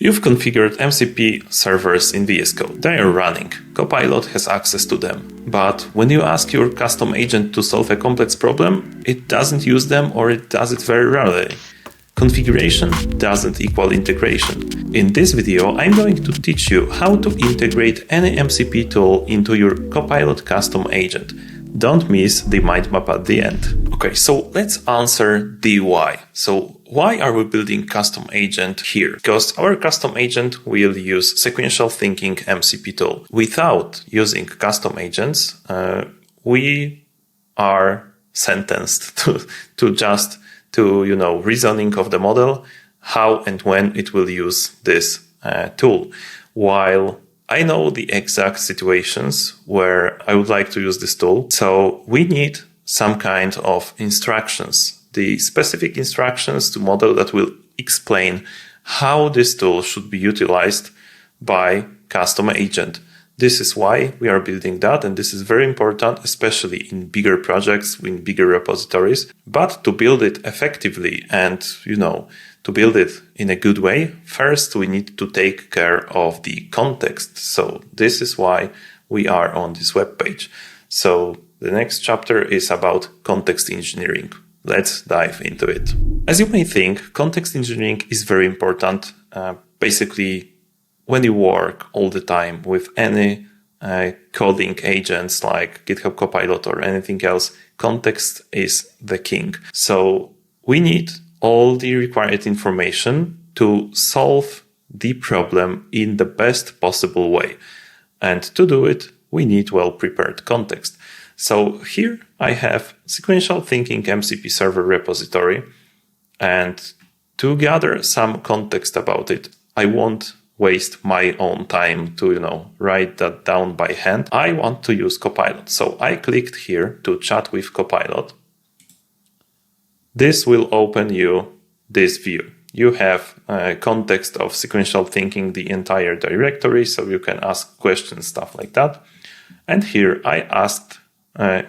You've configured MCP servers in VS Code. They are running. Copilot has access to them. But when you ask your custom agent to solve a complex problem, it doesn't use them or it does it very rarely. Configuration doesn't equal integration. In this video, I'm going to teach you how to integrate any MCP tool into your Copilot custom agent. Don't miss the mind map at the end. Okay, so let's answer the why. So why are we building custom agent here? Because our custom agent will use Sequential Thinking MCP tool. Without using custom agents, we are sentenced to reasoning of the model, how and when it will use this tool. While I know the exact situations where I would like to use this tool. So we need some kind of instructions, the specific instructions to model that will explain how this tool should be utilized by custom agent. This is why we are building that, and this is very important, especially in bigger projects, in bigger repositories. But to build it effectively and, to build it in a good way, first we need to take care of the context. So this is why we are on this web page. So the next chapter is about context engineering. Let's dive into it. As you may think, context engineering is very important. Basically, when you work all the time with any coding agents like GitHub Copilot or anything else, context is the king. So we need all the required information to solve the problem in the best possible way. And to do it, we need well-prepared context. So here I have Sequential Thinking MCP server repository. And to gather some context about it, I won't waste my own time to, write that down by hand. I want to use Copilot. So I clicked here to chat with Copilot. This will open you this view. You have context of sequential thinking, the entire directory, so you can ask questions, stuff like that. And here I asked a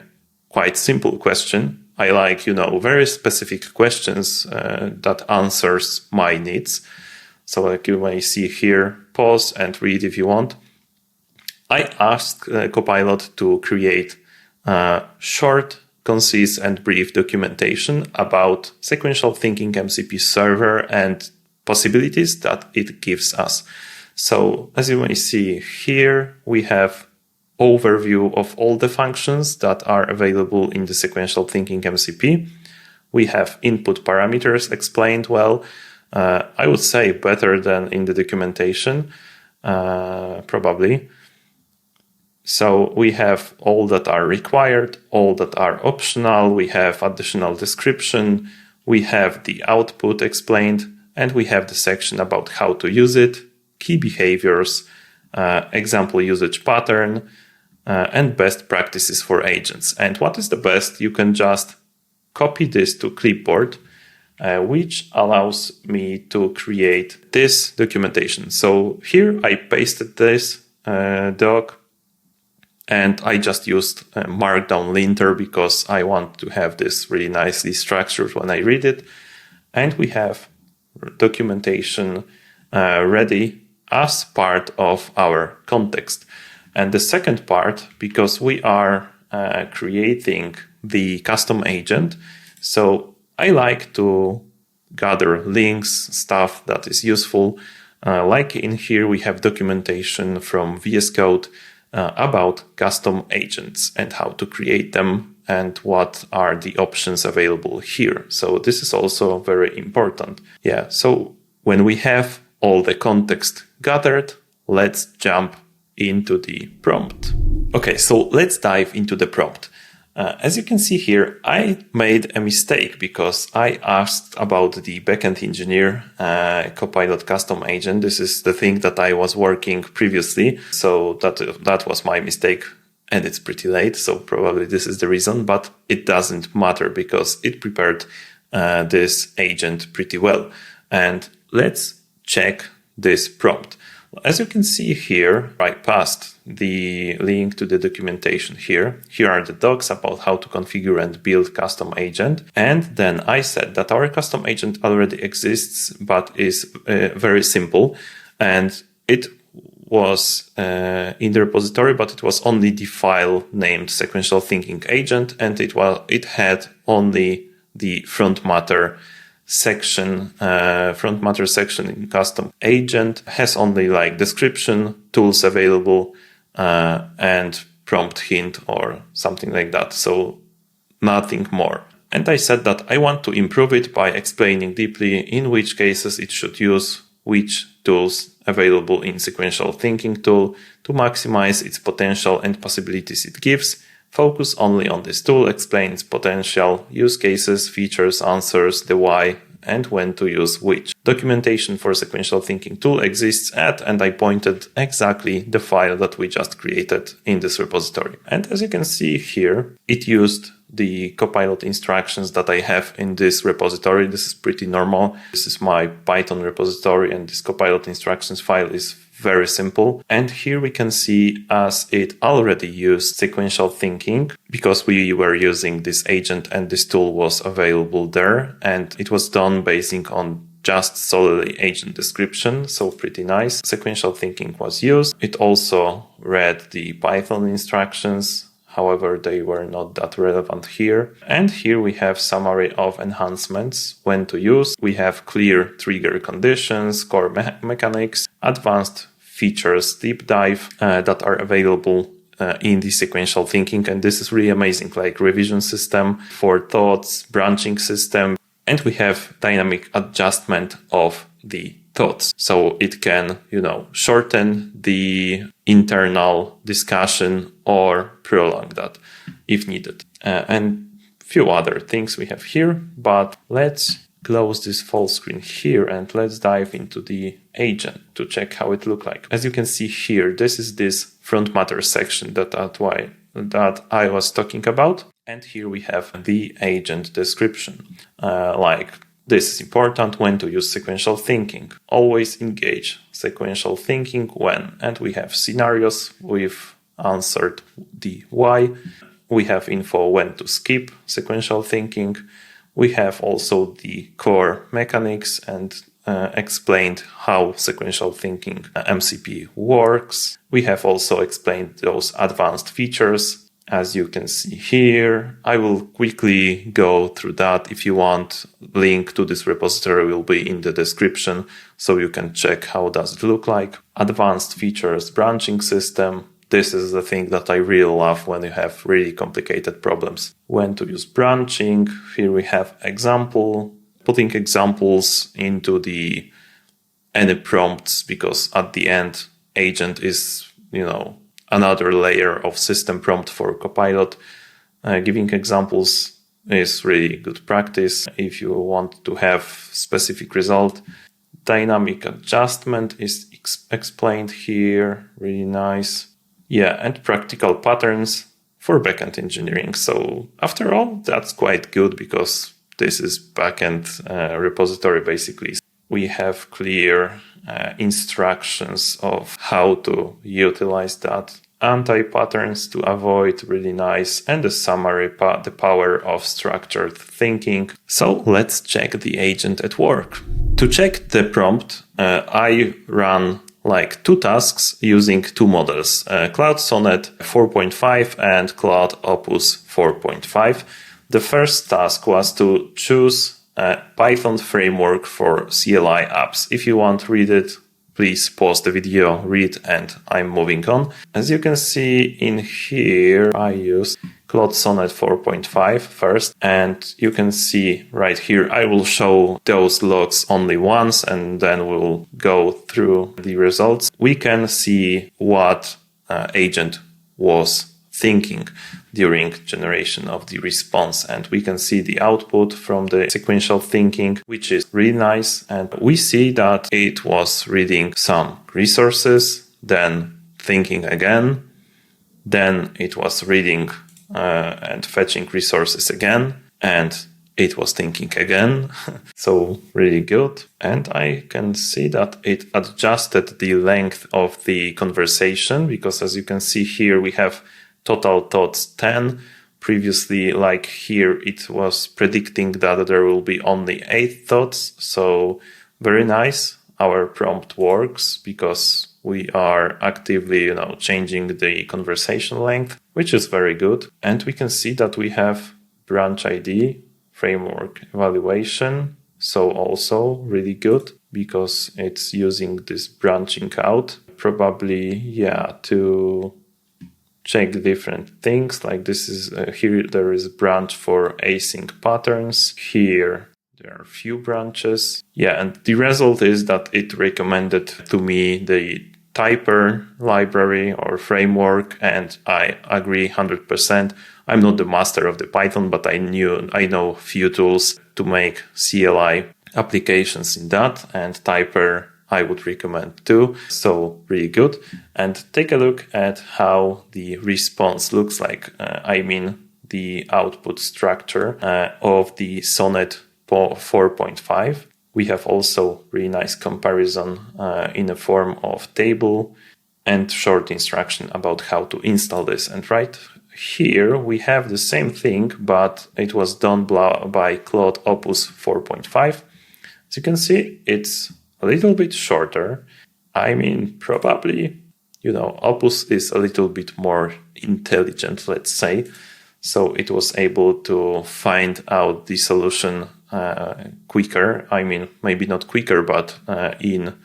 quite simple question. I like, very specific questions that answers my needs. So like you may see here, pause and read if you want. I asked Copilot to create short, concise and brief documentation about Sequential Thinking MCP server and possibilities that it gives us. So as you may see here, we have overview of all the functions that are available in the Sequential Thinking MCP. We have input parameters explained well. I would say better than in the documentation, probably. So we have all that are required, all that are optional. We have additional description. We have the output explained, and we have the section about how to use it, key behaviors, example usage pattern, and best practices for agents. And what is the best? You can just copy this to clipboard, which allows me to create this documentation. So here I pasted this doc. And I just used a markdown linter because I want to have this really nicely structured when I read it. And we have documentation ready as part of our context. And the second part, because we are creating the custom agent, so I like to gather links, stuff that is useful. Like in here, we have documentation from VS Code about custom agents and how to create them and what are the options available here. So this is also very important. Yeah, so when we have all the context gathered, let's jump into the prompt. Okay, so let's dive into the prompt. As you can see here, I made a mistake because I asked about the backend engineer Copilot custom agent. This is the thing that I was working previously. So that was my mistake and it's pretty late. So probably this is the reason, but it doesn't matter because it prepared this agent pretty well. And let's check this prompt. As you can see here, I passed the link to the documentation here. Here are the docs about how to configure and build custom agent. And then I said that our custom agent already exists, but is very simple. and it was in the repository, but it was only the file named Sequential Thinking Agent, and it had only the front matter section. Front matter section in custom agent has only like description, tools available, and prompt hint or something like that. So nothing more. And I said that I want to improve it by explaining deeply in which cases it should use which tools available in Sequential Thinking tool to maximize its potential and possibilities it gives. Focus only on this tool, explain its potential, use cases, features, answers, the why, and when to use which. Documentation for Sequential Thinking tool exists at, and I pointed exactly the file that we just created in this repository. And as you can see here, it used the Copilot instructions that I have in this repository. This is pretty normal. This is my Python repository, and this Copilot instructions file is very simple. And here we can see as it already used sequential thinking because we were using this agent and this tool was available there. And it was done basing on just solely agent description. So pretty nice. Sequential thinking was used. It also read the Python instructions. However, they were not that relevant here. And here we have summary of enhancements, when to use. We have clear trigger conditions, core mechanics, advanced features, deep dive that are available in the sequential thinking. And this is really amazing, like revision system for thoughts, branching system. And we have dynamic adjustment of the thoughts. So it can, shorten the internal discussion or prolong that if needed. And few other things we have here, but let's close this full screen here and let's dive into the agent to check how it looks like. As you can see here, this is this front matter section that I was talking about. And here we have the agent description, this is important when to use sequential thinking. Always engage sequential thinking when. And we have scenarios. We've answered the why. We have info when to skip sequential thinking. We have also the core mechanics and explained how sequential thinking MCP works. We have also explained those advanced features. As you can see here, I will quickly go through that. If you want, link to this repository will be in the description, so you can check how does it look like. Advanced features, branching system. This is the thing that I really love when you have really complicated problems. When to use branching. Here we have example, putting examples into any prompts, because at the end, agent is, another layer of system prompt for Copilot. Giving examples is really good practice if you want to have specific result. Dynamic adjustment is explained here, really nice. Yeah, and practical patterns for backend engineering. So after all, that's quite good because this is backend repository basically. We have clear instructions of how to utilize that. Anti-patterns to avoid, really nice. And the summary, the power of structured thinking. So let's check the agent at work. To check the prompt, I run two tasks using two models, Cloud Sonnet 4.5 and Cloud Opus 4.5. The first task was to choose a Python framework for CLI apps. If you want to read it, please pause the video, read, and I'm moving on. As you can see in here, I used Cloud Sonnet 4.5 first, and you can see right here, I will show those logs only once, and then we'll go through the results. We can see what agent was thinking during generation of the response, and we can see the output from the sequential thinking, which is really nice. And we see that it was reading some resources, then thinking again, then it was reading and fetching resources again, and it was thinking again. So really good. And I can see that it adjusted the length of the conversation, because as you can see here, we have total thoughts 10. Previously, like here, it was predicting that there will be only 8 thoughts. So very nice. our prompt works because we are actively, changing the conversation length, which is very good. And we can see that we have branch ID, framework evaluation. So also really good because it's using this branching out, probably, to check different things. Like this is here, there is a branch for async patterns. Here, there are a few branches. And the result is that it recommended to me the typer library or framework, and I agree 100%. I'm not the master of the Python, but I know few tools to make CLI applications in that, and typer I would recommend too. So really good. And take a look at how the response looks like. The output structure of the Sonnet 4.5. We have also really nice comparison in the form of table and short instruction about how to install this. And right here we have the same thing, but it was done by Claude Opus 4.5. As you can see, it's a little bit shorter. Probably, Opus is a little bit more intelligent, let's say. So it was able to find out the solution quicker. Maybe not quicker, but in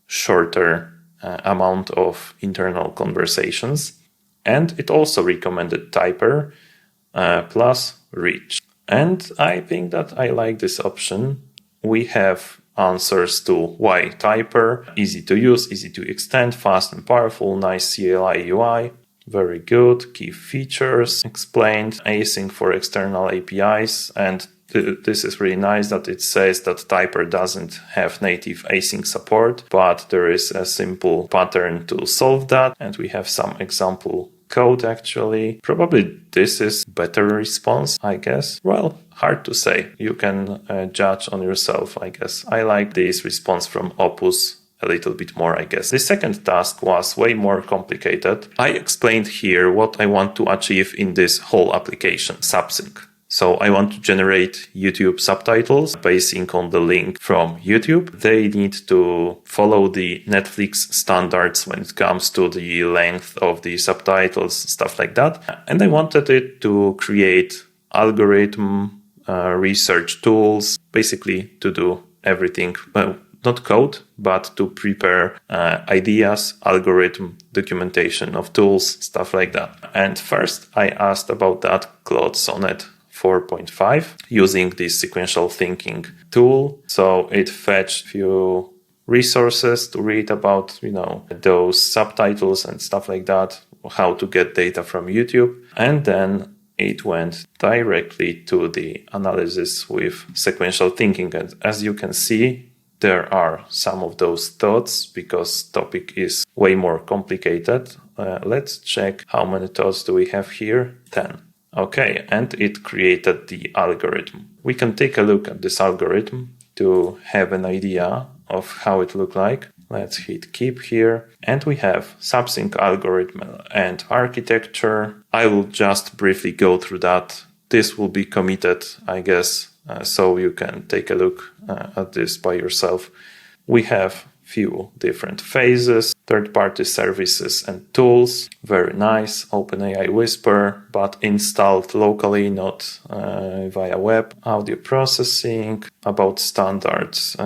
shorter amount of internal conversations. And it also recommended typer plus reach. And I think that I like this option. We have answers to why typer, easy to use, easy to extend, fast and powerful, nice CLI UI. Very good. Key features explained, async for external APIs, and this is really nice that it says that typer doesn't have native async support, but there is a simple pattern to solve that, and we have some example code actually. Probably this is better response, I guess. Well, hard to say. You can judge on yourself, I guess. I like this response from Opus a little bit more, I guess. The second task was way more complicated. I explained here what I want to achieve in this whole application, subsync. So I want to generate YouTube subtitles basing on the link from YouTube. They need to follow the Netflix standards when it comes to the length of the subtitles, stuff like that. And I wanted it to create algorithm, research tools, basically to do everything. Well, not code, but to prepare ideas, algorithm, documentation of tools, stuff like that. And first I asked about that Claude Sonnet 4.5 using this sequential thinking tool. So it fetched few resources to read about, those subtitles and stuff like that, how to get data from YouTube. And then it went directly to the analysis with sequential thinking. And as you can see, there are some of those thoughts because topic is way more complicated. Let's check how many thoughts do we have here. 10. Okay, and it created the algorithm. We can take a look at this algorithm to have an idea of how it looked like. Let's hit keep here. And we have subsync algorithm and architecture. I will just briefly go through that. This will be committed, I guess, so you can take a look at this by yourself. We have few different phases, third-party services and tools. Very nice. OpenAI Whisper, but installed locally, not via web. Audio processing, about standards,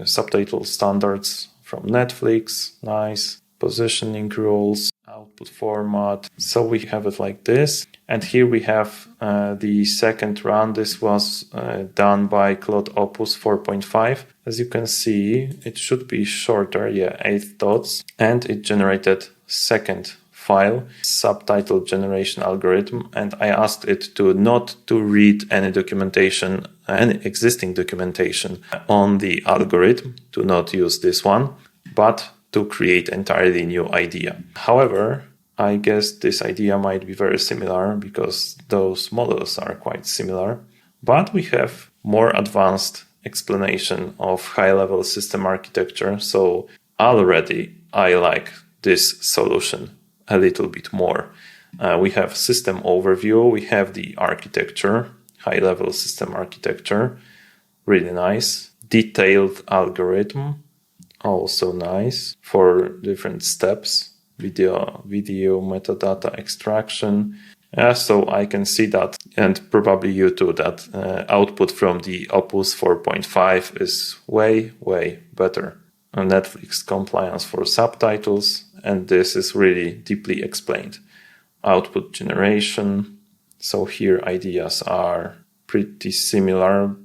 subtitle standards from Netflix. Nice. Positioning rules, output format. So we have it like this. And here we have the second run. This was done by Claude Opus 4.5. As you can see, it should be shorter, 8 thoughts. And it generated second file, subtitle generation algorithm. And I asked it to not to read any documentation, any existing documentation on the algorithm, to not use this one, but to create entirely new idea. However, I guess this idea might be very similar because those models are quite similar, but we have more advanced explanation of high-level system architecture. So already I like this solution a little bit more. We have system overview, we have the architecture, high-level system architecture, really nice, detailed algorithm, Also nice for different steps. Video metadata extraction. So I can see that, and probably you too, that output from the Opus 4.5 is way better. Netflix compliance for subtitles, and this is really deeply explained. Output generation. So here ideas are pretty similar.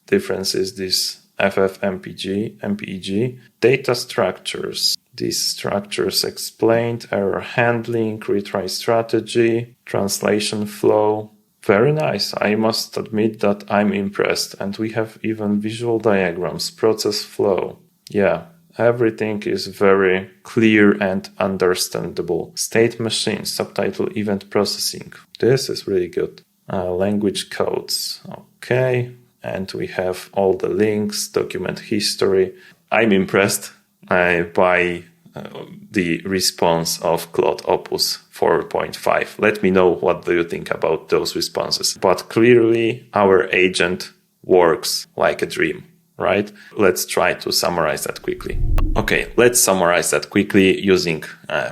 Difference is this MPEG. Data structures. These structures explained. Error handling, retry strategy, translation flow. Very nice. I must admit that I'm impressed. And we have even visual diagrams, process flow. Yeah, everything is very clear and understandable. State machine, subtitle event processing. This is really good. Language codes. Okay. And we have all the links, document history. I'm impressed by the response of Claude Opus 4.5. Let me know what do you think about those responses. But clearly our agent works like a dream, right? Let's try to summarize that quickly. Okay, let's summarize that quickly using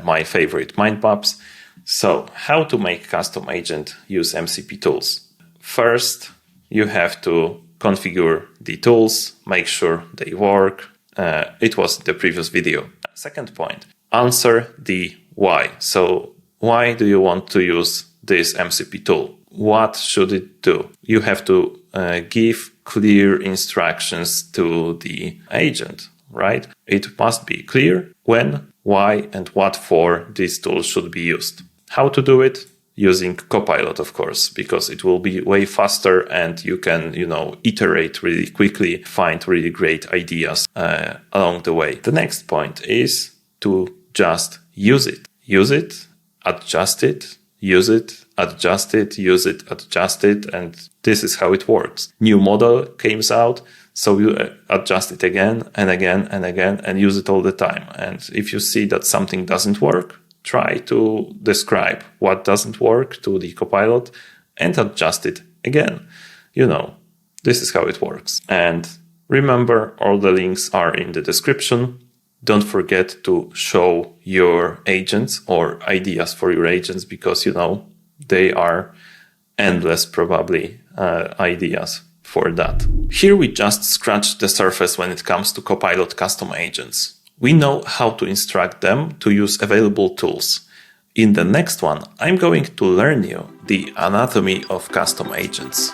my favorite mind maps. So how to make custom agent use MCP tools? First, you have to configure the tools, make sure they work. It was the previous video. Second point, answer the why. So why do you want to use this MCP tool? What should it do? You have to give clear instructions to the agent, right? It must be clear when, why, and what for this tool should be used. How to do it? Using Copilot, of course, because it will be way faster and you can, iterate really quickly, find really great ideas along the way. The next point is to just use it. Use it, adjust it, use it, adjust it, use it, adjust it, and this is how it works. New model comes out, so you adjust it again and again and again and use it all the time. And if you see that something doesn't work, try to describe what doesn't work to the Copilot and adjust it again. This is how it works. And remember, all the links are in the description. Don't forget to show your agents or ideas for your agents because, they are endless probably ideas for that. Here we just scratched the surface when it comes to Copilot custom agents. We know how to instruct them to use available tools. In the next one, I'm going to learn you the anatomy of custom agents.